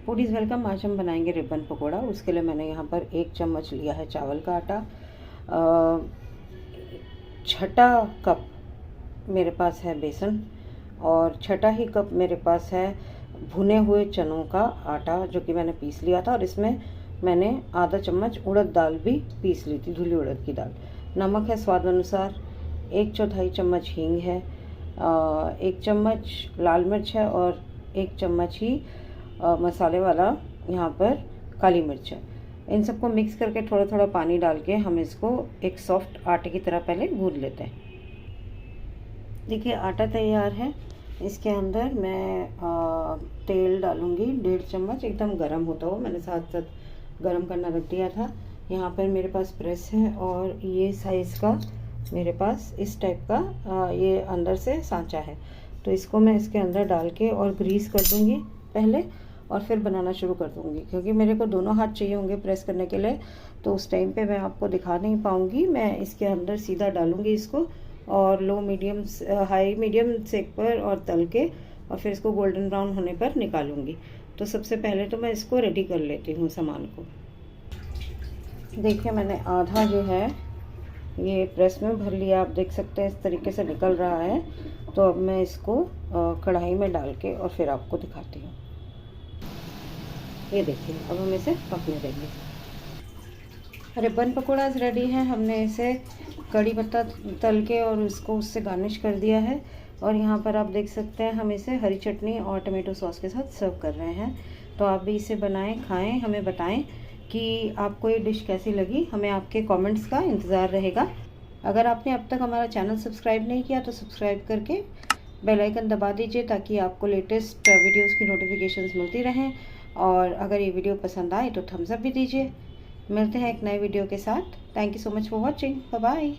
Foodies welcome. आज हम बनाएंगे रिबन पकोड़ा। उसके लिए मैंने यहाँ पर 1 चम्मच लिया है चावल का आटा। छठा कप मेरे पास है बेसन और छठा ही कप मेरे पास है भुने हुए चनों का आटा, जो कि मैंने पीस लिया था। और इसमें मैंने आधा चम्मच उड़द दाल भी पीस ली थी, धुली उड़द की दाल। नमक है स्वाद अनुसार। 1/4 चम्मच हींग है। 1 चम्मच लाल मिर्च है और 1 चम्मच ही मसाले वाला यहाँ पर काली मिर्च है। इन सबको मिक्स करके थोड़ा थोड़ा पानी डाल के हम इसको एक सॉफ्ट आटे की तरह पहले गूंद लेते हैं। देखिए आटा तैयार है। इसके अंदर मैं तेल डालूँगी 1.5 चम्मच, एकदम गर्म होता हो। मैंने साथ साथ गर्म करना रख दिया था। यहाँ पर मेरे पास प्रेस है और ये साइज़ का मेरे पास इस टाइप का ये अंदर से सांचा है। तो इसको मैं इसके अंदर डाल के और ग्रीस कर दूँगी पहले और फिर बनाना शुरू कर दूँगी, क्योंकि मेरे को दोनों हाथ चाहिए होंगे प्रेस करने के लिए। तो उस टाइम पे मैं आपको दिखा नहीं पाऊँगी। मैं इसके अंदर सीधा डालूँगी इसको और हाई मीडियम सेक पर और तल के और फिर इसको गोल्डन ब्राउन होने पर निकालूँगी। तो सबसे पहले तो मैं इसको रेडी कर लेती हूँ सामान को। देखिए मैंने आधा जो है ये प्रेस में भर लिया, आप देख सकते हैं इस तरीके से निकल रहा है। तो अब मैं इसको कढ़ाई में डाल के और फिर आपको दिखाती हूँ। ये देखिए अब हम इसे पकने देंगे। रिबन पकौड़ा रेडी है। हमने इसे कड़ी पत्ता तल के और उसको उससे गार्निश कर दिया है। और यहाँ पर आप देख सकते हैं हम इसे हरी चटनी और टमाटो सॉस के साथ सर्व कर रहे हैं। तो आप भी इसे बनाएं, खाएं, हमें बताएं कि आपको ये डिश कैसी लगी। हमें आपके कमेंट्स का इंतज़ार रहेगा। अगर आपने अब तक हमारा चैनल सब्सक्राइब नहीं किया तो सब्सक्राइब करके बेल आइकन दबा दीजिए, ताकि आपको लेटेस्ट वीडियोस की नोटिफिकेशंस मिलती रहें। और अगर ये वीडियो पसंद आए तो थम्स अप भी दीजिए। मिलते हैं एक नए वीडियो के साथ। Thank you so much for watching. Bye bye.